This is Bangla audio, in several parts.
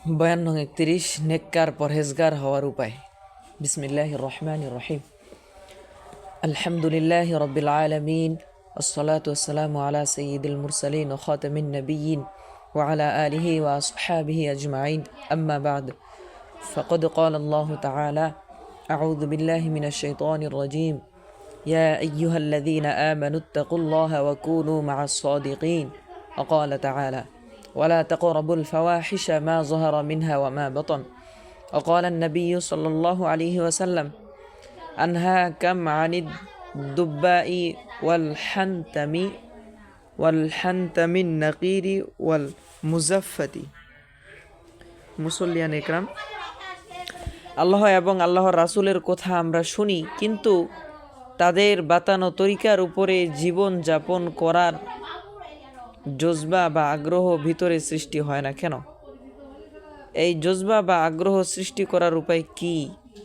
52-31 নেককার পরহেজগার হওয়ার উপায়। বিসমিল্লাহির রহমানির রহিম। আলহামদুলিল্লাহি রাব্বিল আলামিন, আসসালাতু ওয়াসসালামু আলা সাইয়্যিদিল মুরসালিন ওয়া খাতামিন নাবিয়্যিন ওয়া আলা আলিহি ওয়া আসহাবিহি আজমাইন, আম্মা বা'দ। ফাকাদ ক্বালা আল্লাহু তাআলা, আউযু বিল্লাহি মিনাশ শাইতানির রাজীম, ইয়া আইয়ুহাল্লাযীনা আমানুত্তাকুল্লাহা ওয়া কুনু মা'আস সাদিকিন। ওয়া ক্বালা তাআলা, ولا تقربوا الفواحش ما ظهر منها وما بطن. وقال النبي صلى الله عليه وسلم أنهاكم عن الدباء والحنتم النقير والمزفة. মুসল্লিয়ান একরাম, আল্লাহ এবং আল্লাহর রাসূলের কথা আমরা শুনি, কিন্তু তাদের বাতানো তরিকার উপরে জীবন যাপন করার জজবা বা আগ্রহ ভিতরে সৃষ্টি হয় না কেন? এই জজবা বা আগ্রহ সৃষ্টি করার উপায় কি,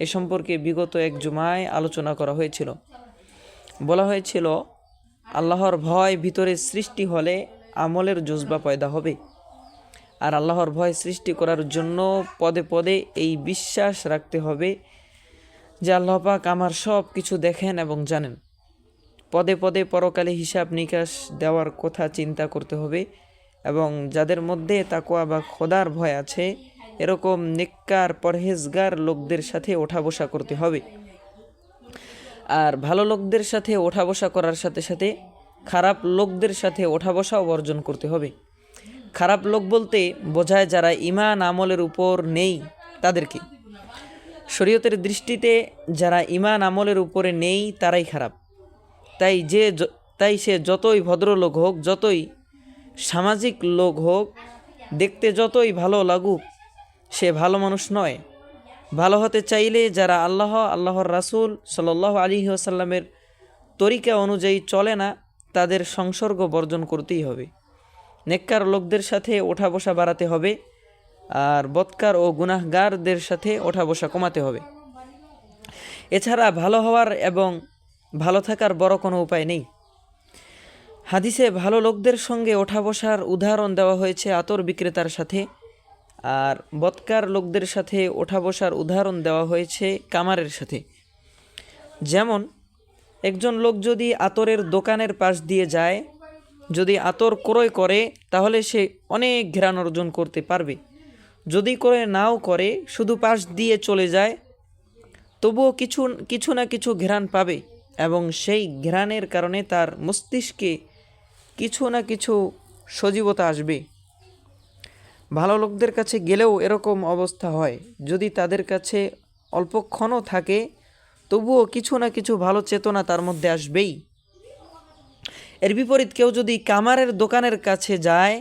এ সম্পর্কে বিগত এক জুমায় আলোচনা করা হয়েছিল। বলা হয়েছিল, আল্লাহর ভয় ভিতরে সৃষ্টি হলে আমলের জজবা পয়দা হবে। আর আল্লাহর ভয় সৃষ্টি করার জন্য পদে পদে এই বিশ্বাস রাখতে হবে যে আল্লাহ পাক আমার সব কিছু দেখেন এবং জানেন। পদে পদে পরকালে হিসাব নিকাশ দেওয়ার কথা চিন্তা করতে হবে, এবং যাদের মধ্যে তাকওয়া বা খোদার ভয় আছে এরকম নেককার পরহেজগার লোকদের সাথে ওঠা বসা করতে হবে। আর ভালো লোকদের সাথে ওঠা বসা করার সাথে সাথে খারাপ লোকদের সাথে ওঠা বসাও বর্জন করতে হবে। খারাপ লোক বলতে বোঝায় যারা ঈমান আমলের উপর নেই তাদেরকে। শরীয়তের দৃষ্টিতে যারা ঈমান আমলের উপরে নেই তারাই খারাপ। তাই সে যতই ভদ্রলোক হোক, যতই সামাজিক লোক হোক, দেখতে যতই ভালো লাগুক, সে ভালো মানুষ নয়। ভালো হতে চাইলে যারা আল্লাহর রাসূল সাল্লাল্লাহু আলাইহি ওয়াসাল্লামের তরিকা অনুযায়ী চলে না, তাদের সংসর্গ বর্জন করতেই হবে। নেককার লোকদের সাথে ওঠা বসা বাড়াতে হবে, আর বদকার ও গুনাহগারদের সাথে ওঠা বসা কমাতে হবে। এছাড়া ভালো হওয়ার এবং ভালো থাকার বড় কোনো উপায় নেই। হাদিসে ভালো লোকদের সঙ্গে ওঠা বসার উদাহরণ দেওয়া হয়েছে আতর বিক্রেতার সাথে, আর বদকার লোকদের সাথে ওঠা বসার উদাহরণ দেওয়া হয়েছে কামারের সাথে। যেমন একজন লোক যদি আতরের দোকানের পাশ দিয়ে যায়, যদি আতর ক্রয় করে, তাহলে সে অনেক ঘ্রাণ অর্জন করতে পারবে। যদি ক্রয় নাও করে, শুধু পাশ দিয়ে চলে যায়, তবুও কিছু না কিছু ঘ্রাণ পাবে, এবং সেই ঘ্রাণের কারণে তার মস্তিষ্কে কিছু না কিছু সজীবতা আসবে। ভালো লোকদের কাছে গেলেও এরকম অবস্থা হয়। যদি তাদের কাছে অল্পক্ষণও থাকে, তবুও কিছু না কিছু ভালো চেতনা তার মধ্যে আসবেই। এর বিপরীত কেউ যদি কামারের দোকানের কাছে যায়,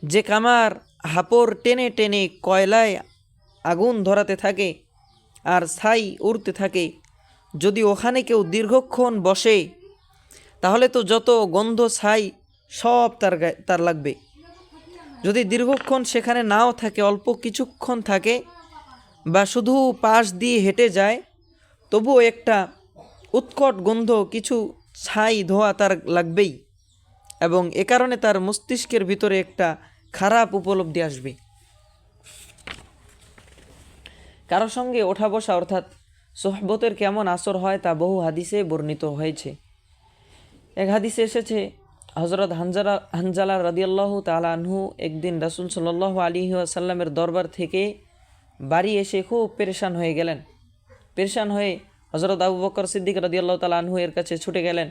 যে কামার হাপড় টেনে টেনে কয়লায় আগুন ধরাতে থাকে আর ছাই উড়তে থাকে, যদি ওখানে কেউ দীর্ঘক্ষণ বসে, তাহলে তো যত গন্ধ ছাই সব তার লাগবে। যদি দীর্ঘক্ষণ সেখানে নাও থাকে, অল্প কিছুক্ষণ থাকে বা শুধু পাশ দিয়ে হেঁটে যায়, তবুও একটা উৎকট গন্ধ, কিছু ছাই ধোয়া তার লাগবেই, এবং এ কারণে তার মস্তিষ্কের ভিতরে একটা খারাপ উপলব্ধি আসবে। কারো সঙ্গে ওঠা বসা অর্থাৎ সোহবতের কেমন আসর হয় তা বহু হাদিসে বর্ণিত হয়েছে। এক হাদিসে এসেছে, হযরত হানজালা রাদিয়াল্লাহু তাআলা আনহু একদিন রাসূল সাল্লাল্লাহু আলাইহি ওয়াসাল্লামের দরবার থেকে বাড়ি এসে খুব পেরেশান হয়ে গেলেন। পেরেশান হয়ে হযরত আবু বকর সিদ্দিক রাদিয়াল্লাহু তাআলা আনহু এর কাছে ছুটে গেলেন,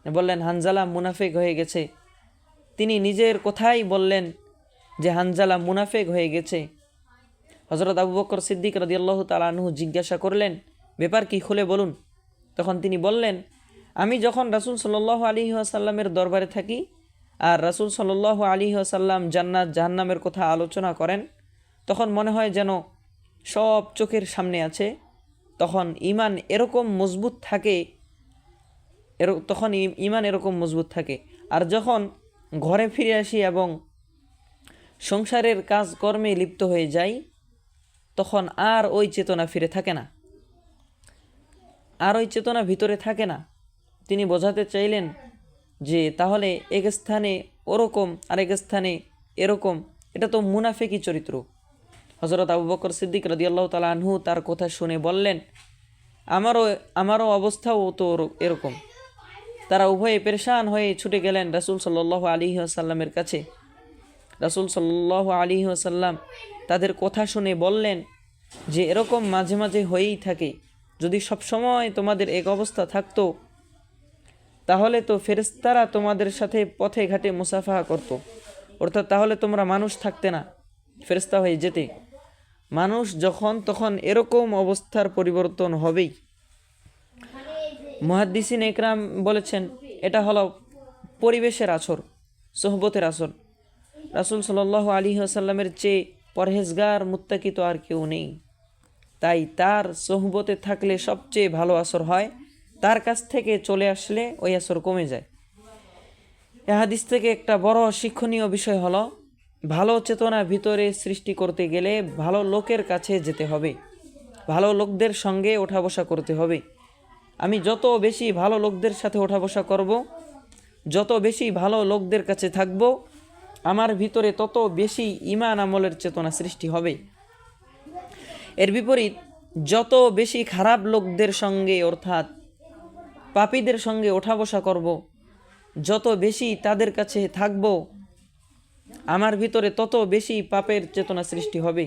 বললেন হানজালা মুনাফিক হয়ে গেছে। তিনি নিজের কথাই বললেন যে হানজালা মুনাফিক হয়ে গেছে। হযরত আবু বকর সিদ্দিক রাদিয়াল্লাহু তাআলা আনহু জিজ্ঞাসা করলেন, ব্যাপার কি, খুলে বলুন। তখন তিনি বললেন, আমি যখন রাসূল সাল্লাল্লাহু আলাইহি ওয়াসাল্লামের দরবারে থাকি, আর রাসূল সাল্লাল্লাহু আলাইহি ওয়াসাল্লাম জান্নাত জাহান্নামের কথা আলোচনা করেন, তখন মনে হয় যেন সব চোখের সামনে আছে। তখন ঈমান এরকম মজবুত থাকে। আর যখন ঘরে ফিরে আসি এবং সংসারের কাজকর্মে লিপ্ত হয়ে যাই, তখন আর ওই চেতনা ভিতরে থাকে না। তিনি বোঝাতে চাইলেন যে তাহলে এক স্থানে ওরকম, আরেক স্থানে এরকম, এটা তো মুনাফিকি চরিত্র। হযরত আবু বকর সিদ্দিক রাদিয়াল্লাহু তাআলা আনহু তার কথা শুনে বললেন, আমারও অবস্থাও তো এরকম। তারা উভয়ে পেরেশান হয়ে ছুটে গেলেন রাসূল সাল্লাল্লাহু আলাইহি ওয়াসাল্লামের কাছে। রাসূল সাল্লাল্লাহু আলাইহি ওয়াসাল্লাম তাদের কথা শুনে বললেন যে এরকম মাঝে মাঝে হয়েই থাকে। যদি সবসময় তোমাদের এক অবস্থা থাকতো তাহলে তো ফেরেশতারা তোমাদের সাথে পথে ঘাটে মুসাফাহা করত, অর্থাৎ তাহলে তোমরা মানুষ থাকতে না, ফেরেশতা হয়ে যেতে। মানুষ যখন তখন এরকম অবস্থার পরিবর্তন হবেই। মুহাদ্দিসিন একরাম বলেছেন এটা হলো পরিবেশের আসর, সোহবতের আসর। রাসূল সাল্লাল্লাহু আলাইহি ওয়াসাল্লামের চেয়ে পরহেজগার মুত্তাকি তো আর কেউ নেই, তাই তার সোহবতে থাকলে সবচেয়ে ভালো আসর হয়, তার কাছ থেকে চলে আসলে ওই আসর কমে যায়। এ হাদিস থেকে একটা বড় শিক্ষণীয় বিষয় হলো ভালো চেতনা ভিতরে সৃষ্টি করতে গেলে ভালো লোকের কাছে যেতে হবে, ভালো লোকদের সঙ্গে ওঠা বসা করতে হবে। আমি যত বেশি ভালো লোকদের সাথে ওঠা বসা করব, যত বেশি ভালো লোকদের কাছে থাকব, আমার ভিতরে তত বেশি ঈমান আমলের চেতনা সৃষ্টি হবে। এর বিপরীত যত বেশি খারাপ লোকদের সঙ্গে অর্থাৎ পাপীদের সঙ্গে ওঠা বসা করব, যত বেশি তাদের কাছে থাকব, আমার ভিতরে তত বেশি পাপের চেতনা সৃষ্টি হবে।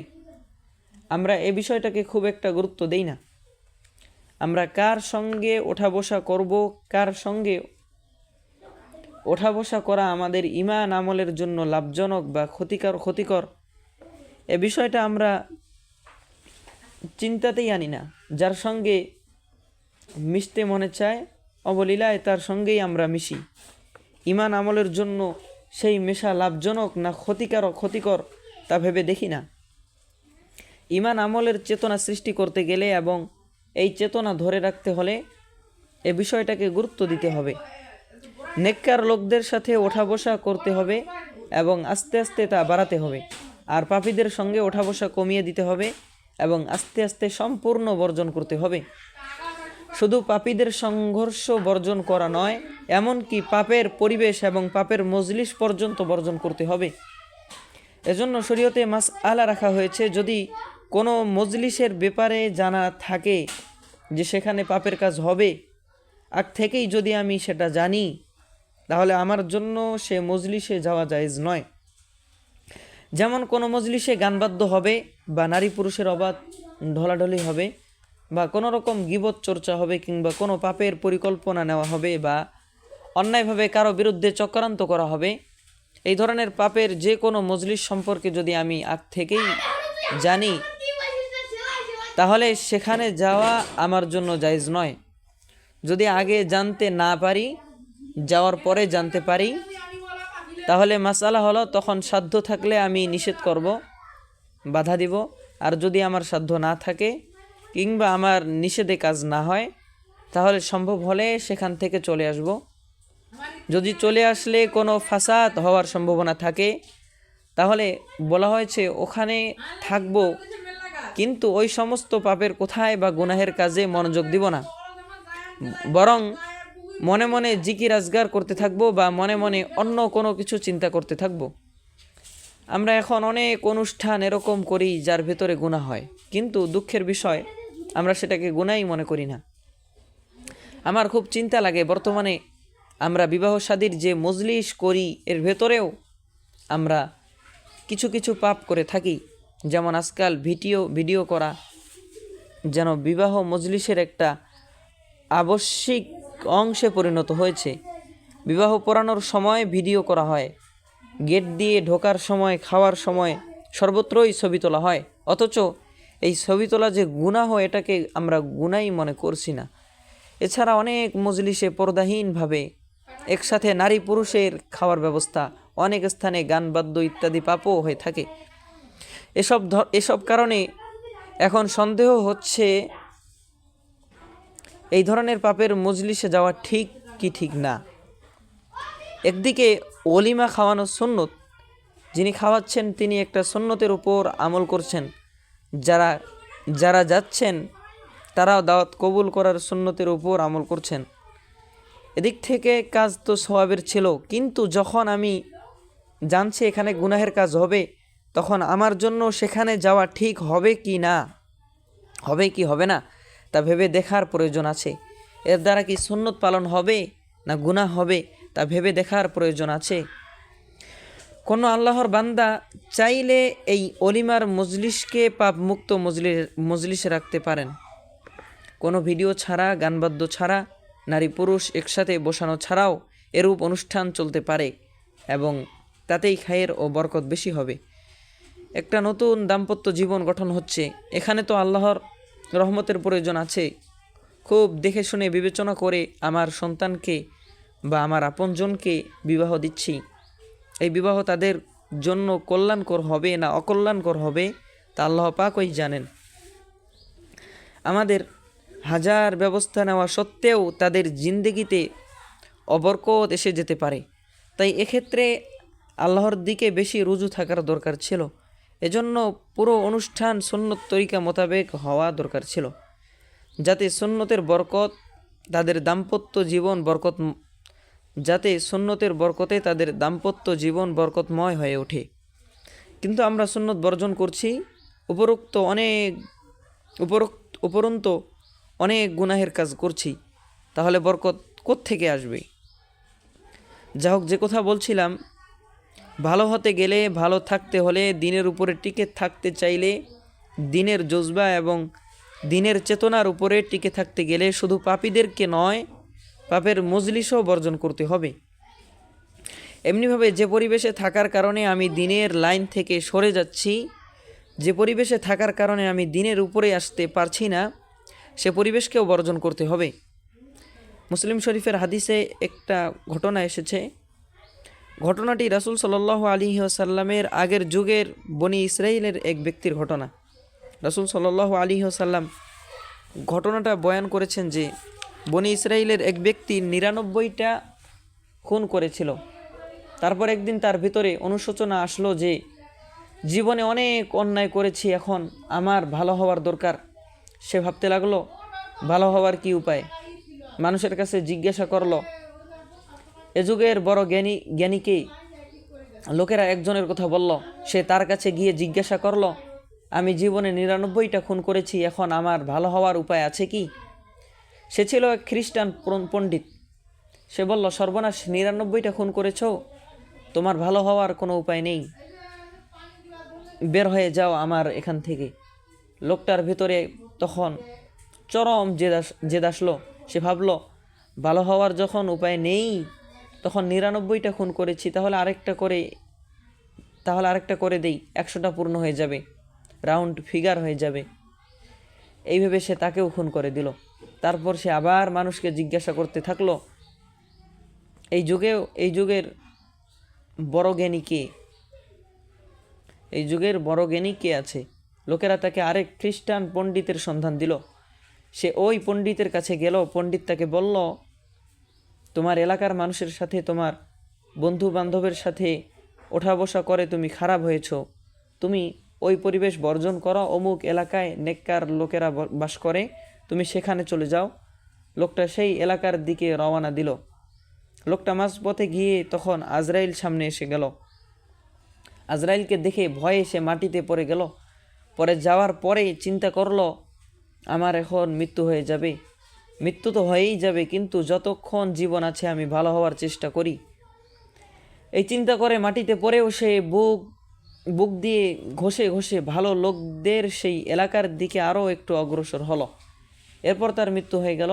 আমরা এই বিষয়টাকে খুব একটা গুরুত্ব দেই না। আমরা কার সঙ্গে ওঠা বসা করব, কার সঙ্গে ওঠা বসা করা আমাদের ঈমান আমলের জন্য লাভজনক বা ক্ষতিকর এ বিষয়টা আমরা চিন্তাতেই আনি না। যার সঙ্গে মিশতে মনে চায় অবলীলায় তার সঙ্গেই আমরা মিশি। ঈমান আমলের জন্য সেই মেশা লাভজনক না ক্ষতিকর তা ভেবে দেখি না। ঈমান আমলের চেতনা সৃষ্টি করতে গেলে এবং এই চেতনা ধরে রাখতে হলে এ বিষয়টাকে গুরুত্ব দিতে হবে। নেককার লোকদের সাথে ওঠা বসা করতে হবে এবং আস্তে আস্তে তা বাড়াতে হবে, আর পাপীদের সঙ্গে ওঠা বসা কমিয়ে দিতে হবে এবং আস্তে আস্তে সম্পূর্ণ বর্জন করতে হবে। শুধু পাপীদের সংঘর্ষ বর্জন করা নয়, এমনকি পাপের পরিবেশ এবং পাপের মজলিস পর্যন্ত বর্জন করতে হবে। এজন্য শরীয়তে মাসআলা রাখা হয়েছে, যদি কোনো মজলিসের ব্যাপারে জানা থাকে যে সেখানে পাপের কাজ হবে, আগ থেকেই যদি আমি সেটা জানি, তাহলে আমার জন্য সে মজলিসে যাওয়া জায়েজ নয়। যেমন কোনো মজলিসে গানবাদ্য হবে বা নারী পুরুষের অবাধ ঢলাঢলি হবে বা কোনো রকম গীবত চর্চা হবে কিংবা কোনো পাপের পরিকল্পনা নেওয়া হবে বা অন্যায়ভাবে কারো বিরুদ্ধে চক্রান্ত করা হবে, এই ধরনের পাপের যে কোনো মজলিস সম্পর্কে যদি আমি আগ থেকেই জানি, তাহলে সেখানে যাওয়া আমার জন্য জায়েজ নয়। যদি আগে জানতে না পারি, যাওয়ার পরে জানতে পারি, তাহলে মাসআলা হলো তখন সাধ্য থাকলে আমি নিষেধ করব, বাধা দিব। আর যদি আমার সাধ্য না থাকে কিংবা আমার নিষেধে কাজ না হয়, তাহলে সম্ভব হলে সেখান থেকে চলে আসব। যদি চলে আসলে কোনো ফাসাদ হওয়ার সম্ভাবনা থাকে, তাহলে বলা হয়েছে ওখানে থাকব, কিন্তু ওই সমস্ত পাপের কোথায় বা গুনাহের কাজে মনোযোগ দিব না, বরং মনে মনে জিকির আজগার করতে থাকবো বা মনে মনে অন্য কোনো কিছু চিন্তা করতে থাকবো। আমরা এখন অনেক অনুষ্ঠান এরকম করি যার ভেতরে গুনাহ হয়, কিন্তু দুঃখের বিষয় আমরা সেটাকে গুনাহই মনে করি না। আমার খুব চিন্তা লাগে, বর্তমানে আমরা বিবাহ শাদীর যে মজলিস করি এর ভেতরেও আমরা কিছু কিছু পাপ করে থাকি। যেমন আজকাল ভিডিও করা যেন বিবাহ মজলিসের একটা আবশ্যিক অংশে পরিণত হয়েছে। বিবাহ পড়ানোর সময় ভিডিও করা হয়, গেট দিয়ে ঢোকার সময়, খাওয়ার সময় সর্বত্রই ছবি তোলা হয়, অথচ এই ছবি তোলা যে গুনাহ, এটাকে আমরা গুনাহই মনে করছি না। এছাড়া অনেক মজলিসে পর্দাহীনভাবে একসাথে নারী পুরুষের খাওয়ার ব্যবস্থা, অনেক স্থানে গান বাদ্য ইত্যাদি পাপও হয়ে থাকে। এসব কারণে এখন সন্দেহ হচ্ছে এই ধরনের পাপের মজলিসে যাওয়া ঠিক কি ঠিক না। একদিকে ওলিমা খাওয়ানো সুন্নত, যিনি খাওয়াচ্ছেন তিনি একটা সুন্নতের উপর আমল করছেন, যারা যাচ্ছেন তারাও দাওয়াত কবুল করার সুন্নতের উপর আমল করছেন। এদিক থেকে কাজ তো সওয়াবের ছিল, কিন্তু যখন আমি জানছি এখানে গুনাহের কাজ হবে, তখন আমার জন্য সেখানে যাওয়া ঠিক হবে কি না, হবে কি হবে না তা ভেবে দেখার প্রয়োজন আছে। এর দ্বারা কি সুন্নত পালন হবে না গুনাহ হবে তা ভেবে দেখার প্রয়োজন আছে। কোনো আল্লাহর বান্দা চাইলে এই অলিমার মজলিসকে পাপ মুক্ত মজলিসে রাখতে পারেন। কোনো ভিডিও ছাড়া, গানবাদ্য ছাড়া, নারী পুরুষ একসাথে বসানো ছাড়াও এরূপ অনুষ্ঠান চলতে পারে এবং তাতেই খায়ের ও বরকত বেশি হবে। একটা নতুন দাম্পত্য জীবন গঠন হচ্ছে, এখানে তো আল্লাহর রহমতের প্রয়োজন আছে। খুব দেখে শুনে বিবেচনা করে আমার সন্তানকে বা আমার আপনজনকে বিবাহ দিচ্ছি। এই বিবাহ তাদের জন্য কল্যাণকর হবে না অকল্যাণকর হবে তা আল্লাহ পাকই জানেন। আমাদের হাজার ব্যবস্থা নেওয়া সত্ত্বেও তাদের জিন্দেগিতে অবরকত এসে যেতে পারে। তাই এক্ষেত্রে আল্লাহর দিকে বেশি রুজু থাকার দরকার ছিল। এজন্য পুরো অনুষ্ঠান সুন্নত তরিকা মোতাবেক হওয়া দরকার ছিল, যাতে সুন্নতের বরকত তাদের দাম্পত্য জীবন বরকতে তাদের দাম্পত্য জীবন বরকতময় হয়ে ওঠে। কিন্তু আমরা সুন্নত বর্জন করছি, উপরন্ত অনেক গুনাহের কাজ করছি, তাহলে বরকত কোত্থেকে আসবে? যা হোক, যে কথা বলছিলাম, ভালো হতে গেলে, ভালো থাকতে হলে, দিনের উপরে টিকে থাকতে চাইলে, দিনের জজবা এবং দিনের চেতনার উপরে টিকে থাকতে গেলে শুধু পাপীদেরকে নয়, পাপের মজলিসও বর্জন করতে হবে। এমনিভাবে যে পরিবেশে থাকার কারণে আমি দিনের লাইন থেকে সরে যাচ্ছি, যে পরিবেশে থাকার কারণে আমি দিনের উপরে আসতে পারছি না, সে পরিবেশকেও বর্জন করতে হবে। মুসলিম শরীফের হাদিসে একটা ঘটনা এসেছে। ঘটনাটি রাসূল সাল্লাল্লাহু আলাইহি ওয়াসাল্লামের আগের যুগের বনি ইসরাইলের এক ব্যক্তির ঘটনা। রাসূল সাল্লাল্লাহু আলাইহি ওয়াসাল্লাম ঘটনাটা বয়ান করেছেন যে বনি ইসরাইলের এক ব্যক্তি ৯৯টা খুন করেছিল। তারপর একদিন তার ভিতরে অনুশোচনা আসলো যে জীবনে অনেক অন্যায় করেছি, এখন আমার ভালো হওয়ার দরকার। সে ভাবতে লাগলো ভালো হওয়ার কি উপায়। মানুষের কাছে জিজ্ঞাসা করলো। এ যুগের বড় জ্ঞানীকে লোকেরা একজনের কথা বলল। সে তার কাছে গিয়ে জিজ্ঞাসা করলো, আমি জীবনে ৯৯টা খুন করেছি, এখন আমার ভালো হওয়ার উপায় আছে কি? সে ছিল এক খ্রিস্টান পণ্ডিত। সে বলল, সর্বনাশ, ৯৯টা খুন করেছ, তোমার ভালো হওয়ার কোনো উপায় নেই, বের হয়ে যাও আমার এখান থেকে। লোকটার ভিতরে তখন চরম জেদ আসলো। সে ভাবলো, ভালো হওয়ার যখন উপায় নেই, তখন ৯৯টা খুন করেছি, তাহলে আরেকটা করে দেই, ১০০টা পূর্ণ হয়ে যাবে, রাউন্ড ফিগার হয়ে যাবে। এইভাবে সে তাকেও খুন করে দিল। তারপর সে আবার মানুষকে জিজ্ঞাসা করতে থাকলো, এই যুগের বড় জ্ঞানী কে? এই যুগের বড় জ্ঞানী কে আছে? লোকেরা তাকে আরেক খ্রিস্টান পণ্ডিতের সন্ধান দিল। সে ওই পণ্ডিতের কাছে গেল। পণ্ডিত তাকে বলল, তোমার এলাকার মানুষের সাথে, তোমার বন্ধু বান্ধবের সাথে ওঠা বসা করে তুমি খারাপ হয়েছ, তুমি ওই পরিবেশ বর্জন করো, অমুক এলাকায় নেককার লোকেরা বাস করে, তুমি সেখানে চলে যাও। লোকটা সেই এলাকার দিকে রওনা দিল। লোকটা মাঝপথে গিয়ে তখন আজরাইল সামনে এসে গেল। আজরাইলকে দেখে ভয়ে সে মাটিতে পড়ে গেল। পরে যাওয়ার পরে চিন্তা করলো, আমার এখন মৃত্যু হয়ে যাবে। মৃত্যু তো হয়েই যাবে, কিন্তু যতক্ষণ জীবন আছে আমি ভালো হওয়ার চেষ্টা করি। এই চিন্তা করে মাটিতে পড়েও সে বুক দিয়ে ঘষে ঘষে ভালো লোকদের সেই এলাকার দিকে আরও একটু অগ্রসর হলো। এরপর তার মৃত্যু হয়ে গেল।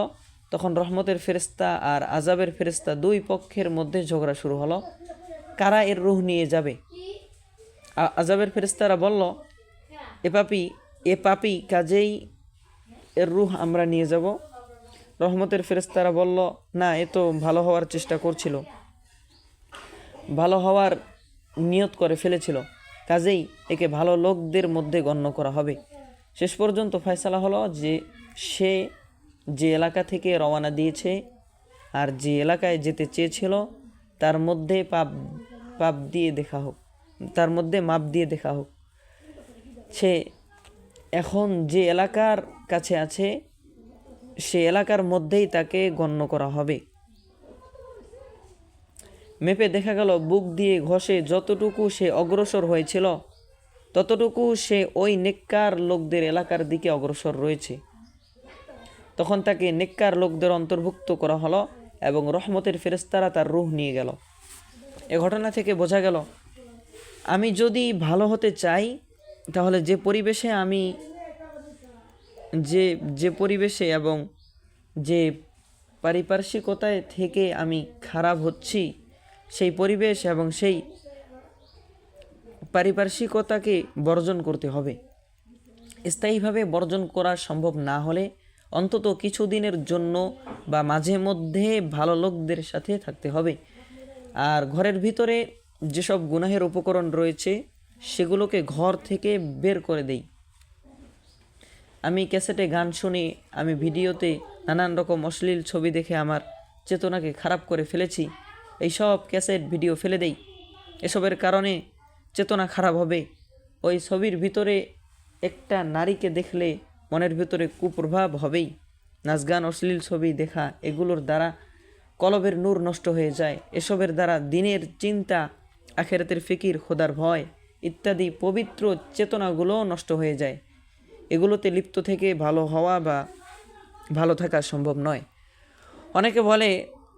তখন রহমতের ফেরেশতা আর আযাবের ফেরেশতা দুই পক্ষের মধ্যে ঝগড়া শুরু হলো, কারা এর রূহ নিয়ে যাবে। আযাবের ফেরেশতারা বলল, এ পাপী, কাজেই এর রূহ আমরা নিয়ে যাব। রহমতের ফেরেশতারা বলল, না, এ তো ভালো হওয়ার চেষ্টা করছিল, ভালো হওয়ার নিয়ত করে ফেলেছিল, কাজেই একে ভালো লোকদের মধ্যে গণ্য করা হবে। শেষ পর্যন্ত ফয়সালা হলো যে সে যে এলাকা থেকে রওনা দিয়েছে আর যে এলাকায় যেতে চেয়েছিল তার মধ্যে মাপ দিয়ে দেখা হোক। সে এখন যে এলাকার কাছে আছে সে এলাকার মধ্যেই তাকে গণ্য করা হবে। মেপে দেখা গেল বুক দিয়ে ঘষে যতটুকু সে অগ্রসর হয়েছিল ততটুকু সে ওই নেককার লোকদের এলাকার দিকে অগ্রসর রয়েছে। তখন তাকে নেককার লোকদের অন্তর্ভুক্ত করা হলো এবং রহমতের ফেরেশতারা তার রূহ নিয়ে গেল। এ ঘটনা থেকে বোঝা গেল, আমি যদি ভালো হতে চাই তাহলে যে পরিবেশে এবং যে পারিপার্শ্বিকতায় থেকে আমি খারাপ হচ্ছি, সেই পরিবেশ এবং সেই পারিপার্শ্বিকতাকে বর্জন করতে হবে। স্থায়ীভাবে বর্জন করা সম্ভব না হলে অন্তত কিছুদিনের জন্য বা মাঝে মধ্যে ভালো লোকদের সাথে থাকতে হবে। আর ঘরের ভিতরে যেসব গুনাহের উপকরণ রয়েছে সেগুলোকে ঘর থেকে বের করে দেই। আমি ক্যাসেটে গান শুনি, আমি ভিডিওতে নানান রকম অশ্লীল ছবি দেখে আমার চেতনাকে খারাপ করে ফেলেছি, এইসব ক্যাসেট ভিডিও ফেলে দেই। এসবের কারণে চেতনা খারাপ হবে। ওই ছবির ভিতরে একটা নারীকে দেখলে মনের ভিতরে কুপ্রভাব হবেই। নাচ গান, অশ্লীল ছবি দেখা, এগুলোর দ্বারা কলবের নূর নষ্ট হয়ে যায়। এসবের দ্বারা দিনের চিন্তা, আখিরাতের ফিকির, খোদার ভয় ইত্যাদি পবিত্র চেতনাগুলোও নষ্ট হয়ে যায়। এগুলোতে লিপ্ত থেকে ভালো হওয়া বা ভালো থাকা সম্ভব নয়।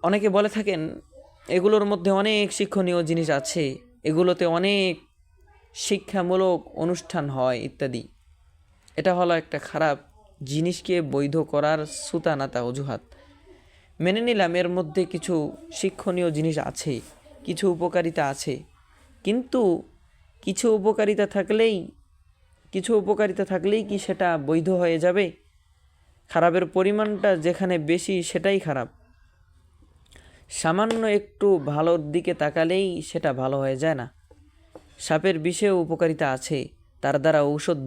অনেকে বলে থাকেন এগুলোর মধ্যে অনেক শিক্ষণীয় জিনিস আছে, এগুলোতে অনেক শিক্ষামূলক অনুষ্ঠান হয় ইত্যাদি। এটা হলো একটা খারাপ জিনিসকে বৈধ করার সুতানাতা অজুহাত। মেনে নিলাম এর মধ্যে কিছু শিক্ষণীয় জিনিস আছে, কিছু উপকারিতা আছে, কিন্তু কিছু উপকারিতা থাকলেই কি সেটা বৈধ হয়ে যাবে? খারাপের পরিমাণটা যেখানে বেশি সেটাই খারাপ। সামান্য একটু ভালোর দিকে তাকালেই সেটা ভালো হয়ে যায় না। সাপের বিষেও উপকারিতা আছে, তার দ্বারা ঔষধ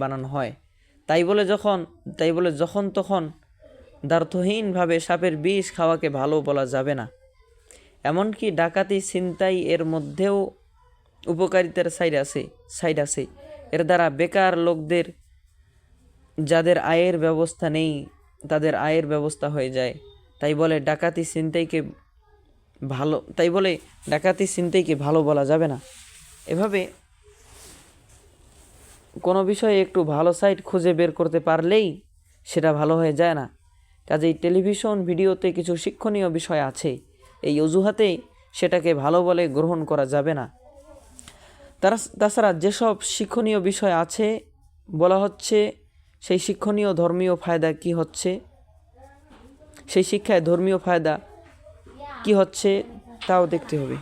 বানানো হয়। তাই বলে যখন তখন দ্বার্থহীনভাবে সাপের বিষ খাওয়াকে ভালো বলা যাবে না। এমনকি ডাকাতি, ছিনতাই এর মধ্যেও উপকারিতার সাইড আছে। এর দ্বারা বেকার লোকদের, যাদের আয়ের ব্যবস্থা নেই, তাদের আয়ের ব্যবস্থা হয়ে যায়। তাই বলে ডাকাতি ছিনতাইকে ভালো বলা যাবে না। এভাবে কোনো বিষয়ে একটু ভালো সাইড খুঁজে বের করতে পারলেই সেটা ভালো হয়ে যায় না। কাজেই টেলিভিশন ভিডিওতে কিছু শিক্ষণীয় বিষয় আছে, এই অজুহাতেই সেটাকে ভালো বলে গ্রহণ করা যাবে না। তাছাড়া যেসব শিক্ষণীয় বিষয় আছে বলা হচ্ছে, সেই শিক্ষণীয় ধর্মীয় ফায়দা কি হচ্ছে, সেই শিক্ষায় ধর্মীয় ফায়দা কি হচ্ছে তাও দেখতে হবে।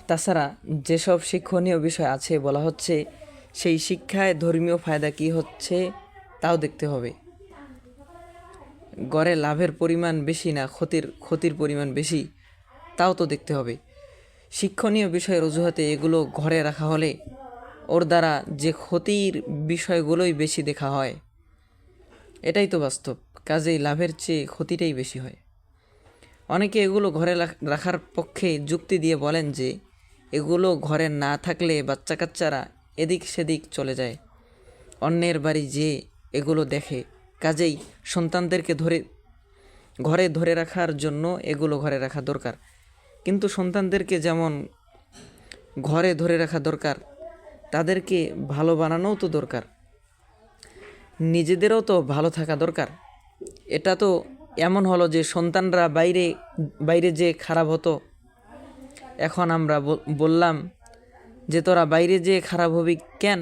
তাছাড়া যেসব শিক্ষণীয় বিষয় আছে বলা হচ্ছে, সেই শিক্ষায় ধর্মীয় ফায়দা কি হচ্ছে তাও দেখতে হবে। গড়ে লাভের পরিমাণ বেশি না ক্ষতির পরিমাণ বেশি, তাও তো দেখতে হবে। শিক্ষণীয় বিষয়ের অজুহাতে এগুলো ঘরে রাখা হলে ওর দ্বারা যে ক্ষতির বিষয়গুলোই বেশি দেখা হয়, এটাই তো বাস্তব। কাজেই লাভের চেয়ে ক্ষতিটাই বেশি হয়। অনেকে এগুলো ঘরে রাখার পক্ষে যুক্তি দিয়ে বলেন যে এগুলো ঘরে না থাকলে বাচ্চা কাচ্চারা এদিক সেদিক চলে যায়, অন্যের বাড়ি যেয়ে এগুলো দেখে। কাজেই সন্তানদেরকে ঘরে ধরে রাখার জন্য এগুলো ঘরে রাখা দরকার। কিন্তু সন্তানদেরকে যেমন ঘরে ধরে রাখা দরকার, তাদেরকে ভালো বানানোও তো দরকার, নিজেদেরও তো ভালো থাকা দরকার। এটা তো এমন হলো যে সন্তানরা বাইরে যে খারাপ হতো, এখন আমরা বললাম যে তোরা বাইরে যে খারাপ হবি কেন,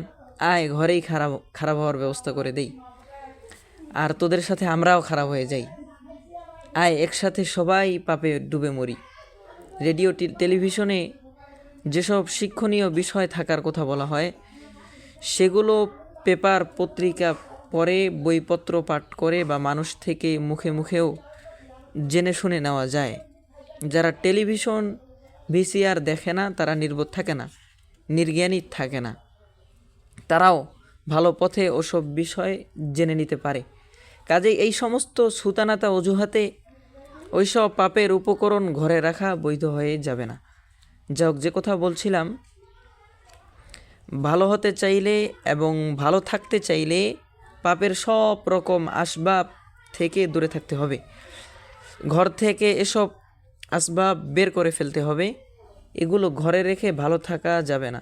আয় ঘরেই খারাপ হওয়ার ব্যবস্থা করে দেই, আর তোদের সাথে আমরাও খারাপ হয়ে যাই, আয় একসাথে সবাই পাপে ডুবে মরি। রেডিও টেলিভিশনে যেসব শিক্ষণীয় বিষয় থাকার কথা বলা হয়, সেগুলো পেপার পত্রিকা পড়ে, বইপত্র পাঠ করে বা মানুষ থেকে মুখেও জেনে শুনে নেওয়া যায়। যারা টেলিভিশন ভিসিআর দেখে না, তারা নির্বোধ থাকে না, নির্জ্ঞানী থাকে না, তারাও ভালো পথে ওসব বিষয় জেনে নিতে পারে। কাজেই এই সমস্ত সুতানাতা অজুহাতে ওইসব পাপের উপকরণ ঘরে রাখা বৈধ হয়ে যাবে না। যে কথা বলছিলাম, ভালো হতে চাইলে এবং ভালো থাকতে চাইলে পাপের সব রকম আসবাব থেকে দূরে থাকতে হবে। ঘর থেকে এসব আসবাব বের করে ফেলতে হবে। এগুলো ঘরে রেখে ভালো থাকা যাবে না।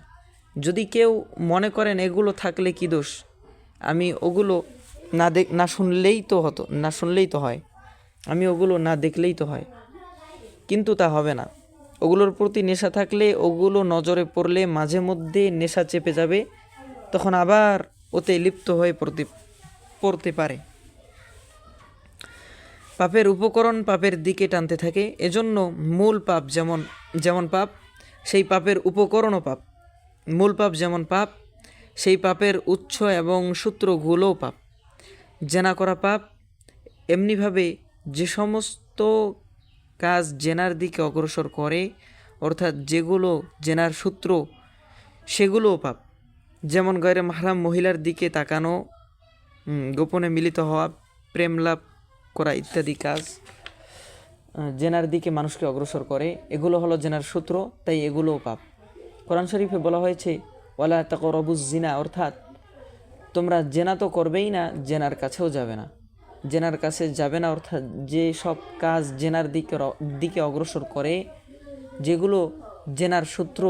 যদি কেউ মনে করেন এগুলো থাকলে কি দোষ, আমি ওগুলো না শুনলেই তো হয়, আমি ওগুলো না দেখলেই তো হয়, কিন্তু তা হবে না। ওগুলোর প্রতি নেশা থাকলে, ওগুলো নজরে পড়লে মাঝে মধ্যে নেশা চেপে যাবে, তখন আবার ওতে লিপ্ত হয়ে পড়তে পারে। পাপের উপকরণ পাপের দিকে টানতে থাকে, এজন্য মূল পাপ যেমন পাপ, সেই পাপের উপকরণও পাপ। মূল পাপ যেমন পাপ, সেই পাপের উৎস এবং সূত্রগুলোও পাপ। জেনা করা পাপ। এমনিভাবে যে সমস্ত কাজ জেনার দিকে অগ্রসর করে, অর্থাৎ যেগুলো জেনার সূত্র, সেগুলোও পাপ। যেমন গয়রে মাহরাম মহিলার দিকে তাকানো, গোপনে মিলিত হওয়া, প্রেম লাভ করা ইত্যাদি কাজ জেনার দিকে মানুষকে অগ্রসর করে, এগুলো হলো জেনার সূত্র, তাই এগুলোও পাপ। কোরআন শরীফে বলা হয়েছে ওয়ালা তাকরাবুজ জিনা, অর্থাৎ তোমরা জেনা তো করবেই না, জেনার কাছেও যাবে না। জেনার কাছে যাবে না অর্থাৎ যে সব কাজ জেনার দিকে অগ্রসর করে, যেগুলো জেনার সূত্র,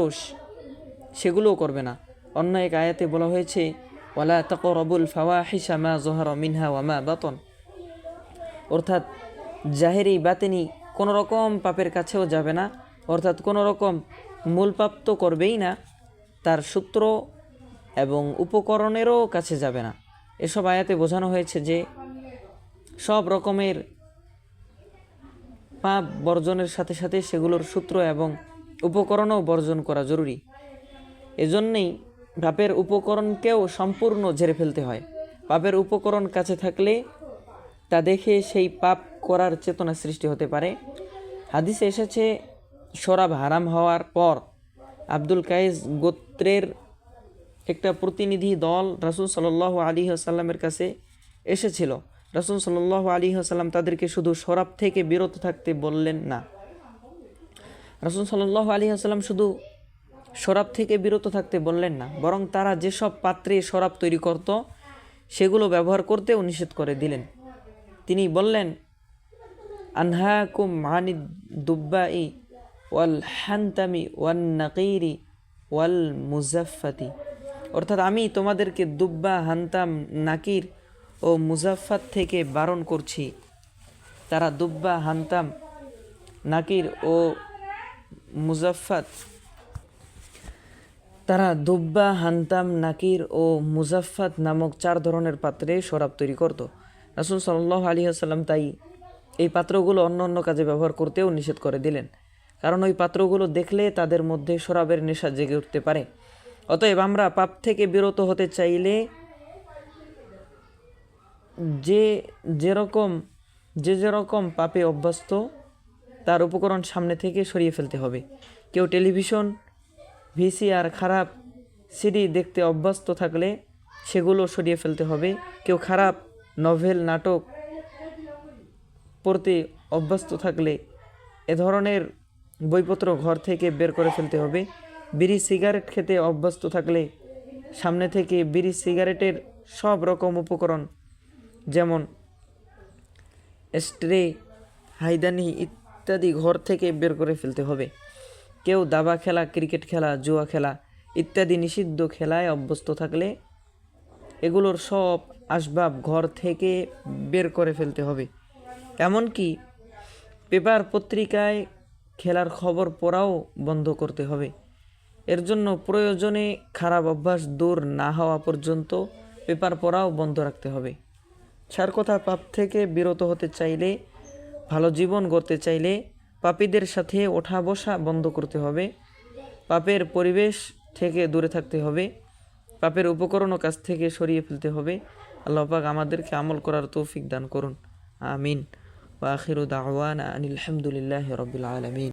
সেগুলোও করবে না। অন্য এক আয়াতে বলা হয়েছে ওয়ালা তাকরাবুল ফাওয়াহিশা মা যহারা মিনহা ওয়া মা বাতন, অর্থাৎ জাহেরি বাতিনি কোনো রকম পাপের কাছেও যাবে না, অর্থাৎ কোনো রকম মূল পাপ তো করবেই না, তার সূত্র এবং উপকরণেরও কাছে যাবে না। এসব আয়াতে বোঝানো হয়েছে যে সব রকমের পাপ বর্জনের সাথে সাথে সেগুলোর সূত্র এবং উপকরণও বর্জন করা জরুরি। এজন্যেই পাপের উপকরণকেও সম্পূর্ণ ঝেড়ে ফেলতে হয়। পাপের উপকরণ কাছে থাকলে তা দেখে সেই পাপ করার চেতনা সৃষ্টি হতে পারে। হাদিসে এসেছে শরাব হারাম হওয়ার পর আব্দুল কায়েস গোত্রের একটা প্রতিনিধি দল রাসূল সাল্লাল্লাহু আলাইহি ওয়াসাল্লামের কাছে এসেছিল। রাসূল সাল্লাল্লাহু আলাইহি ওয়াসাল্লাম তাদেরকে শুধু শরাব থেকে বিরত থাকতে বললেন না, রাসূল সাল্লাল্লাহু আলাইহি ওয়াসাল্লাম শুধু শরাব থেকে বিরত থাকতে বললেন না, বরং তারা যেসব পাত্রে শরাব তৈরি করত সেগুলো ব্যবহার করতেও নিষেধ করে দিলেন। তিনি বললেন আনহাকুম আনিদ দুব্বাই ওয়াল হান্তামি ওয়ান নাকিরি ওয়াল মুজাফফাতি, অর্থাৎ আমি তোমাদেরকে দুব্বা, হান্তাম, নাকির ও মুজাফফাত থেকে বারণ করছি। তারা দুব্বা, হান্তাম, নাকির ও মুজাফফাত, তারা দুব্বা, হান্তাম, নাকির ও মুজাফফাত নামক 4 ধরনের পাত্রে শরাব তৈরি করত। রাসূল সাল্লাল্লাহু আলাইহি ওয়াসাল্লাম তাই এই পাত্রগুলো অন্য কাজে ব্যবহার করতেও নিষেধ করে দিলেন, কারণ ওই পাত্রগুলো দেখলে তাদের মধ্যে শরাবের নেশা জেগে উঠতে পারে। অতএব আমরা পাপ থেকে বিরত হতে চাইলে যেরকম পাপে অভ্যস্ত, তার উপকরণ সামনে থেকে সরিয়ে ফেলতে হবে। কেউ টেলিভিশন, ভিসিআর, খারাপ সিডি দেখতে অভ্যস্ত থাকলে সেগুলো সরিয়ে ফেলতে হবে। কেউ খারাপ নভেল, নাটক পড়তে অভ্যস্ত থাকলে এ ধরনের বইপত্র ঘর থেকে বের করে ফেলতে হবে। বিড়ি সিগারেট খেতে অভ্যস্ত থাকলে সামনে থেকে বিড়ি সিগারেটের সব রকম উপকরণ যেমন স্ট্রে, হাইদানি ইত্যাদি ঘর থেকে বের করে ফেলতে হবে। কেউ দাবা খেলা, ক্রিকেট খেলা, জুয়া খেলা ইত্যাদি নিষিদ্ধ খেলায় অভ্যস্ত থাকলে এগুলোর সব আসবাব ঘর থেকে বের করে ফেলতে হবে। এমনকি পেপার পত্রিকায় খেলার খবর পড়াও বন্ধ করতে হবে। এর জন্য প্রয়োজনে খারাপ অভ্যাস দূর না হওয়া পর্যন্ত পেপার পড়াও বন্ধ রাখতে হবে। সার কথা, পাপ থেকে বিরত হতে চাইলে, ভালো জীবন গড়তে চাইলে পাপীদের সাথে ওঠা বসা বন্ধ করতে হবে, পাপের পরিবেশ থেকে দূরে থাকতে হবে, পাপের উপকরণ ও কাছ থেকে সরিয়ে ফেলতে হবে। আল্লাহ পাক আমাদেরকে আমল করার তৌফিক দান করুন। আমিন। ওয়া আখিরু দাওয়ানা আনিল হামদুলিল্লাহি রাব্বিল আলামিন।